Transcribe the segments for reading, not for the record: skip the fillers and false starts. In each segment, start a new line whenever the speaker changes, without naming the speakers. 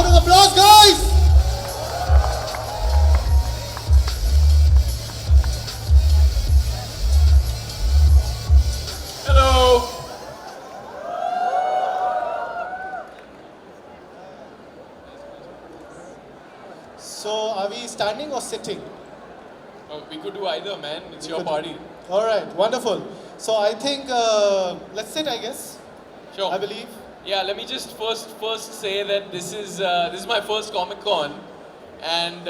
Round of applause, guys!
Hello.
So, are we standing or sitting?
We could do either, man. It's your party.
All right, wonderful. So, I think let's sit, I guess.
Sure.
I believe.
Yeah. Let me just first say that this is my first Comic Con, and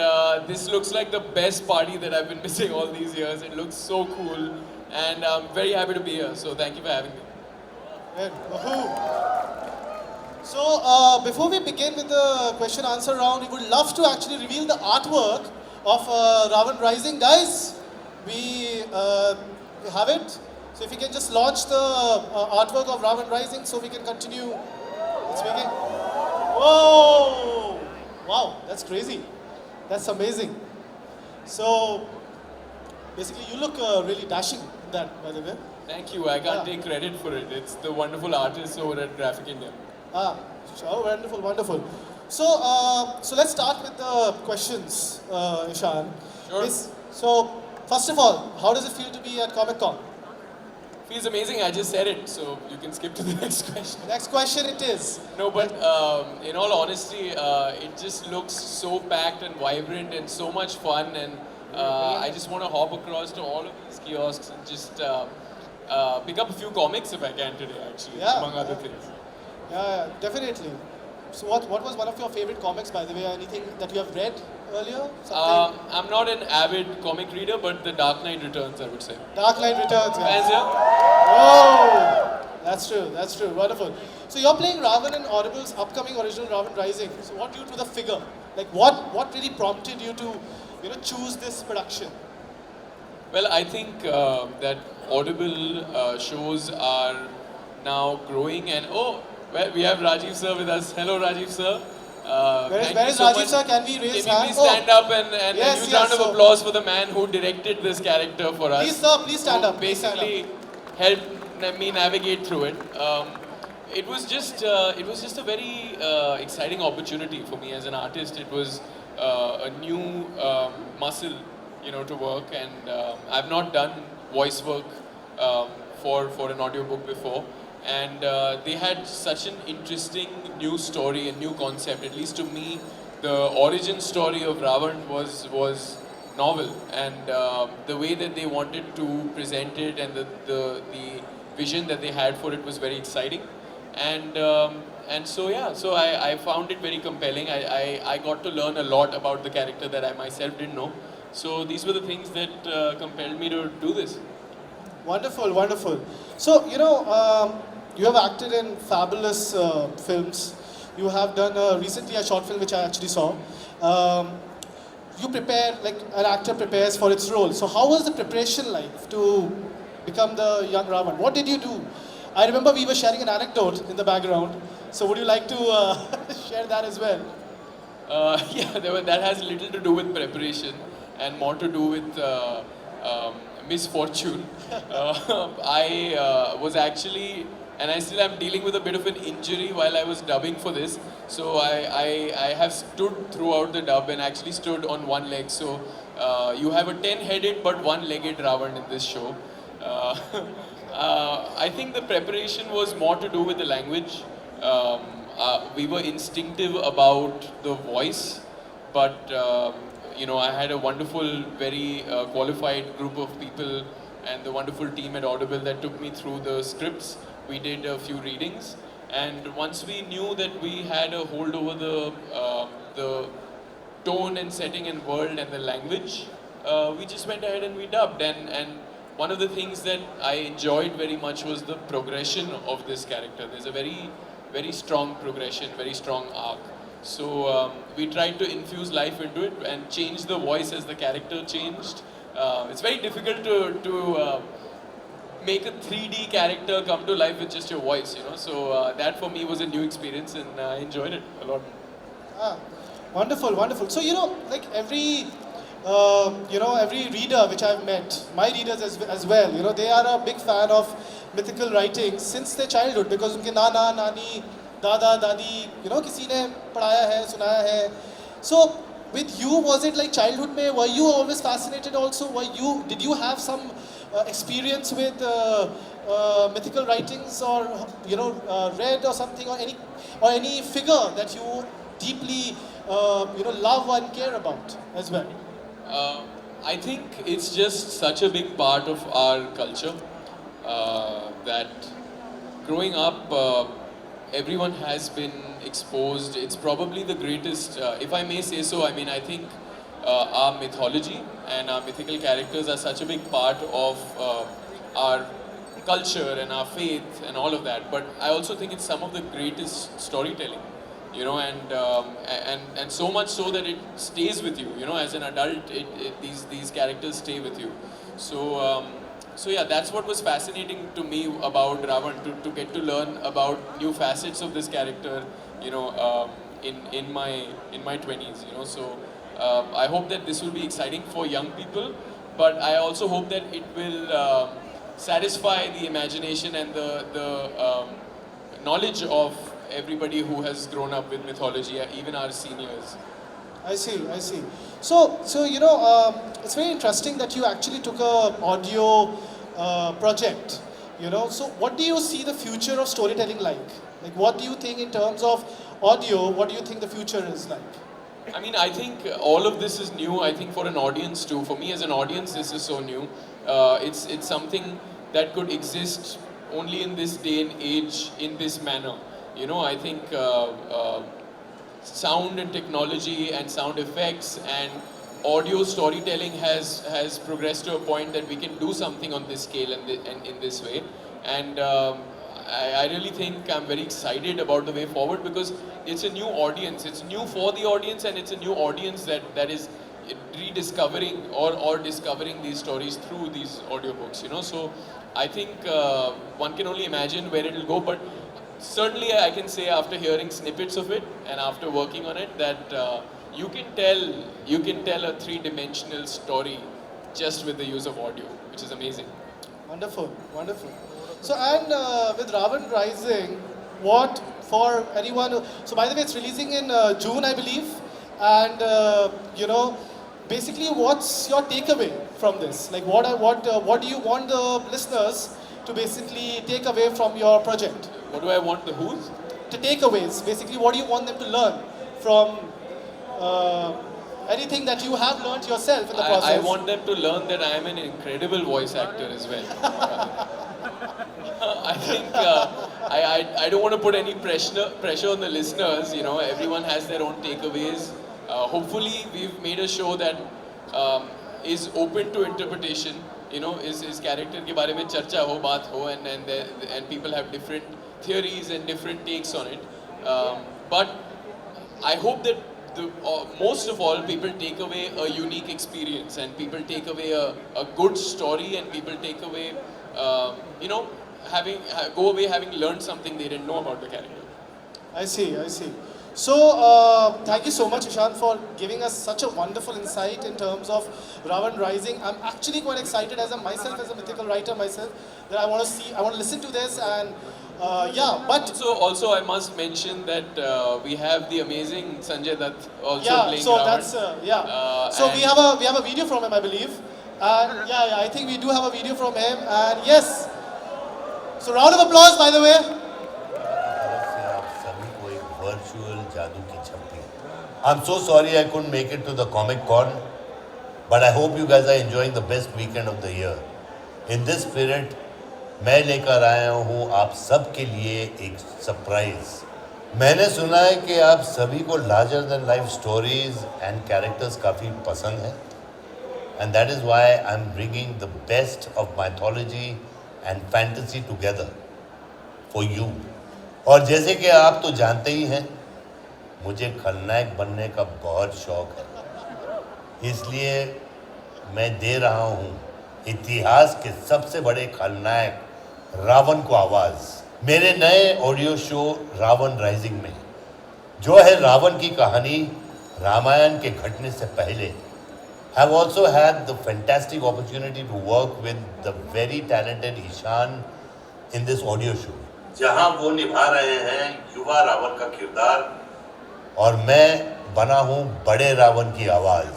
this looks like the best party that I've been missing all these years. It looks so cool, and I'm very happy to be here. So thank you for having me.
Good. Woohoo. So, before we begin with the question answer round, we would love to actually reveal the artwork of Ravan Rising. Guys, we have it. So, if you can just launch the artwork of Ravan Rising so we can continue speaking. Whoa! Wow, that's crazy. That's amazing. So, basically, you look really dashing in that, by the way.
Thank you. I can't take credit for it. It's the wonderful artists over at Graphic India.
Ah, oh, wonderful, wonderful. So, so let's start with the questions, Ishaan.
Sure.
So, first of all, how does it feel to be at Comic Con?
Feels amazing. I just said it, so you can skip to the next question.
Next question it is.
No, but in all honesty, it just looks so packed and vibrant and so much fun, and I just want to hop across to all of these kiosks and just pick up a few comics if I can today, actually, among other things.
Yeah, definitely. So what was one of your favorite comics, by the way? Anything that you have read earlier?
I'm not an avid comic reader, but The Dark Knight Returns, I would say.
Dark Knight Returns, yeah.
Fans here?
Oh, that's true, wonderful. So you're playing Ravan in Audible's upcoming original Ravan Rising. So what drew you to the figure? Like what really prompted you to, choose this production?
Well, I think that Audible shows are now growing, and well, we have Rajiv sir with us. Hello, Rajiv sir.
Where is Rajiv sir? Can we raise
Can you please stand up and a huge round of applause for the man who directed this character for us?
Please sir, please stand up.
Basically, helped me navigate through it. It was just a very exciting opportunity for me as an artist. It was a new muscle, to work, and I've not done voice work for an audiobook before. And they had such an interesting new story and new concept. At least to me, the origin story of Ravan was novel, and the way that they wanted to present it and the vision that they had for it was very exciting. And so I found it very compelling. I got to learn a lot about the character that I myself didn't know. So these were the things that compelled me to do this.
Wonderful, wonderful. So, you have acted in fabulous films. You have done recently a short film which I actually saw. You prepare, like an actor prepares for its role. So how was the preparation like to become the young Ravan? What did you do? I remember we were sharing an anecdote in the background. So would you like to share that as well?
That has little to do with preparation and more to do with misfortune. I was actually, and I still am dealing with a bit of an injury while I was dubbing for this. So I have stood throughout the dub and actually stood on one leg. So you have a 10-headed but one-legged Ravan in this show. I think the preparation was more to do with the language. We were instinctive about the voice, but I had a wonderful, very qualified group of people and the wonderful team at Audible that took me through the scripts. We did a few readings, and once we knew that we had a hold over the tone and setting and world and the language, we just went ahead and we dubbed. And one of the things that I enjoyed very much was the progression of this character. There's a very, very strong progression, very strong arc. So we tried to infuse life into it and change the voice as the character changed. It's very difficult to make a 3D character come to life with just your voice, So that for me was a new experience, and I enjoyed it a lot.
Wonderful, wonderful. So like every every reader which I've met, my readers as well, they are a big fan of mythical writing since their childhood, because unke nana, nani, दादा दादी किसी ने पढ़ाया है सुनाया है. So with you, was it like childhood में, were you always fascinated also? Did you have some experience with mythical writings, or read or something, or any figure that you deeply love and care about as well?
I think it's just such a big part of our culture that growing up, everyone has been exposed. It's probably the greatest, if I may say so. I mean, I think our mythology and our mythical characters are such a big part of our culture and our faith and all of that. But I also think it's some of the greatest storytelling, and so much so that it stays with you. As an adult, these characters stay with you. So yeah, that's what was fascinating to me about Ravan, to get to learn about new facets of this character, in my 20s. So I hope that this will be exciting for young people, but I also hope that it will satisfy the imagination and the knowledge of everybody who has grown up with mythology, even our seniors.
I see, I see. So it's very interesting that you actually took a audio project. So what do you see the future of storytelling like? Like, what do you think in terms of audio? What do you think the future is like?
I mean, I think all of this is new. I think for an audience too. For me as an audience, this is so new. It's something that could exist only in this day and age in this manner. I think sound and technology and sound effects and audio storytelling has progressed to a point that we can do something on this scale and in this way. And I really think I'm very excited about the way forward, because it's a new audience. It's new for the audience, and it's a new audience that is rediscovering or discovering these stories through these audiobooks. So I think one can only imagine where it will go, but certainly I can say, after hearing snippets of it and after working on it, that you can tell a three-dimensional story just with the use of audio, which is amazing.
Wonderful, wonderful. So, and with Ravan Rising, what for anyone so by the way, it's releasing in June, I believe, and basically, what's your takeaway from this? Like, what do you want the listeners to basically take away from your project?
What do I want the who's?
The takeaways, basically, what do you want them to learn from anything that you have learned yourself in the process?
I want them to learn that I am an incredible voice actor as well. I think I don't want to put any pressure on the listeners. Everyone has their own takeaways. Hopefully, we've made a show that is open to interpretation. Is character के बारे में चर्चा हो, बात हो, and people have different theories and different takes on it. But I hope that most of all, people take away a unique experience, and people take away a good story, and people take away, go away having learned something they didn't know about the character.
I see, I see. So, thank you so much, Ishaan, for giving us such a wonderful insight in terms of Ravan Rising. I'm actually quite excited as a mythical writer myself, that I want to listen to this, and yeah, but...
Also I must mention that we have the amazing Sanjay Dutt also playing
so
Ravan.
that's, so we have a video from him, I believe. And yeah, I think we do have a video from him, and yes. So round of applause, by the way.
I'm so sorry I couldn't make it to the Comic Con, but I hope you guys are enjoying the best weekend of the year. In this spirit, मैं लेकर आया हूँ आप सब के लिए एक surprise. मैंने सुना है कि आप सभी को larger than life stories and characters काफ़ी पसंद हैं, and that is why I am bringing the best of mythology and fantasy together for you. और जैसे कि आप तो जानते ही हैं, मुझे खलनायक बनने का बहुत शौक है, इसलिए मैं दे रहा हूँ इतिहास के सबसे बड़े खलनायक रावण को आवाज़ मेरे नए ऑडियो शो रावण राइजिंग में, जो है रावण की कहानी रामायण के घटने से पहले। I've also had the fantastic opportunity to work with the very talented Ishaan in this audio show. जहां वो निभा रहे हैं युवा रावण का किरदार और मैं बना हूं बड़े रावण की आवाज।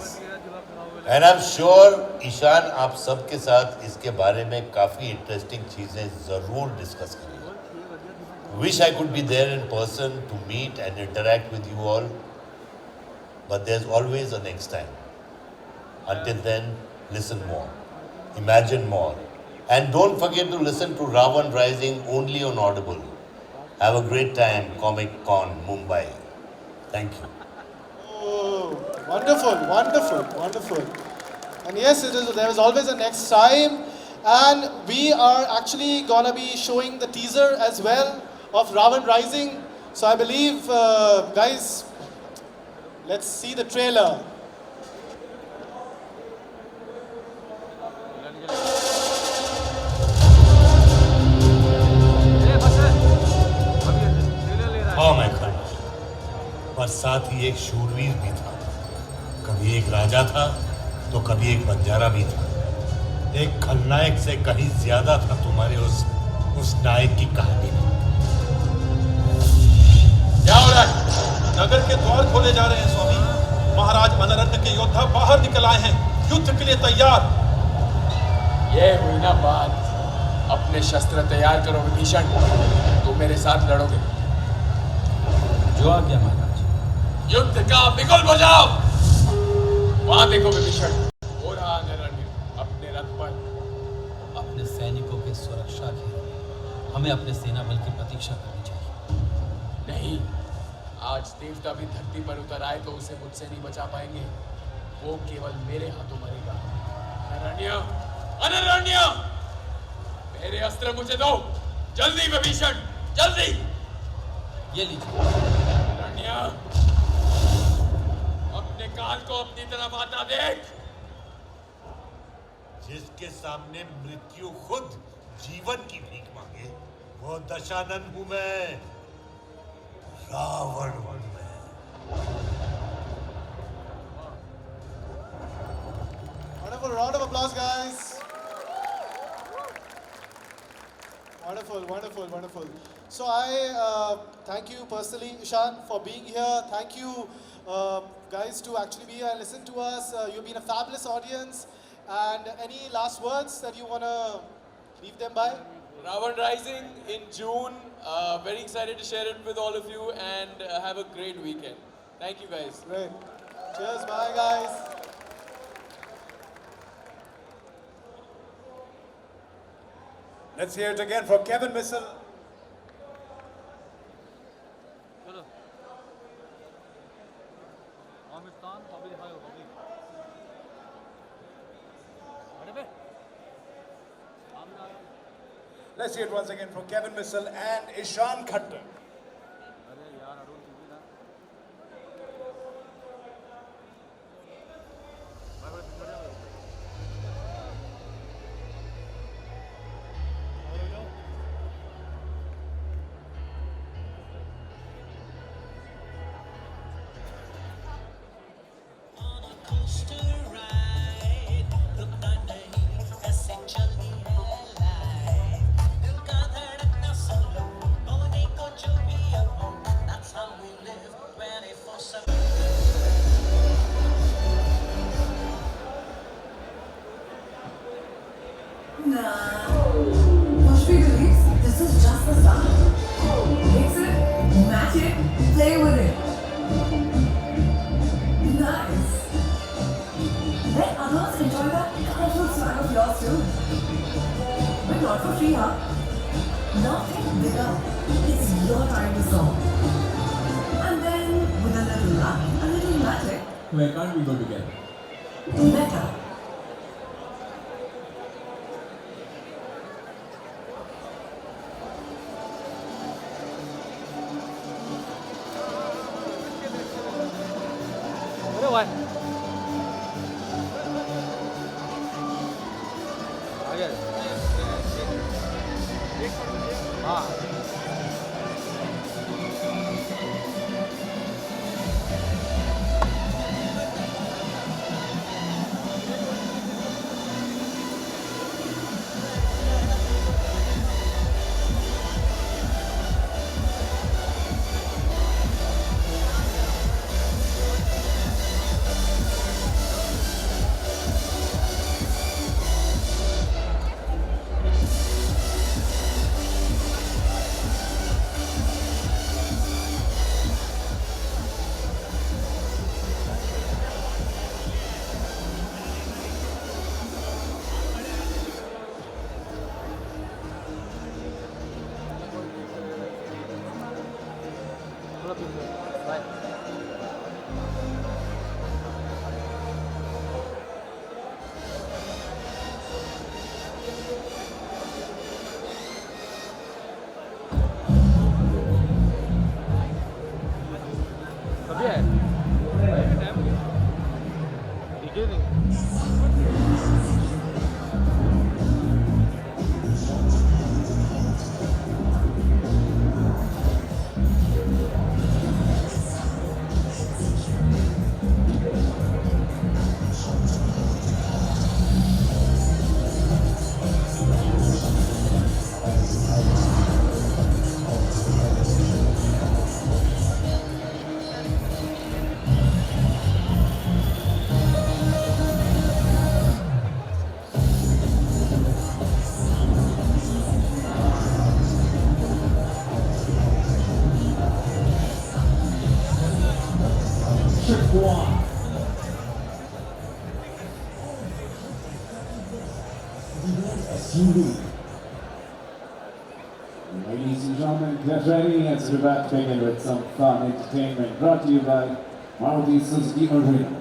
And I am sure Ishaan आप सबके साथ इसके बारे में काफ़ी इंटरेस्टिंग चीज़ें ज़रूर डिस्कस करेंगे। Wish I could be there in person to meet and interact with you all, but there is always a next time. Until then, listen more, imagine more, and don't forget to listen to Ravan Rising only on Audible. Have a great time, Comic Con Mumbai. Thank you.
Oh, wonderful, wonderful, wonderful. And yes, there is always a next time. And we are actually gonna be showing the teaser as well of Ravan Rising. So I believe, guys, let's see the trailer.
हाँ मैं खलनायक, पर साथ ही एक शूरवीर भी था। कभी एक राजा था तो कभी एक बंजारा भी था। एक खलनायक से कहीं ज्यादा था तुम्हारे उस नायक की कहानी में।
क्या हो रहा है? नगर के द्वार खोले जा रहे हैं स्वामी। महाराज अनरण्य के योद्धा बाहर निकल आए हैं, युद्ध के लिए तैयार।
ये हुई ना बात। अपने शस्त्र तैयार करो विभीषण, तुम मेरे साथ लड़ोगे।
जो आज्ञा महाराज।
युद्ध का बिगुल बजाओ। वहां देखो विभीषण, हो रहा अनरण्य अपने रथ पर।
अपने सैनिकों की सुरक्षा के लिए हमें अपने सेना बल की प्रतीक्षा करनी चाहिए।
नहीं, आज देवता भी धरती पर उतर आए तो उसे मुझसे नहीं बचा पाएंगे। वो केवल मेरे हाथों मरेगा। अनरण्य, अनरण्य, मेरे अस्त्र मुझे दो जल्दी विभीषण, जल्दी।
ये लीजिए।
अनरण्य, अपने काल को अपनी तरफ आता देख।
जिसके सामने मृत्यु खुद जीवन की भीख मांगे, वो दशानन हूं मैं, रावण हूं मैं।
Wonderful, round of applause, guys. Wonderful, wonderful, wonderful. So I thank you personally, Ishaan, for being here. Thank you, guys, to actually be here and listen to us. You've been a fabulous audience. And any last words that you want to leave them by?
Ravan Rising in June. Very excited to share it with all of you and have a great weekend. Thank you guys.
Great. Cheers, bye, guys.
Let's hear it again for Kevin Missile. Let's hear it once again for Kevin Missile and Ishaan Khattar.
Nah. Push me believes this is just the start. Mix it, match it, play with it. Nice. Let others enjoy that colorful swag of yours too. But not for free, huh? Nothing bigger. It's your time to song. And then, with a little luck, a little magic.
Where can't we go together?
Meta.
electric one. SUV. Ladies and gentlemen, get ready as we're about to begin with some fun entertainment brought to you by Maruti Suzuki Arena.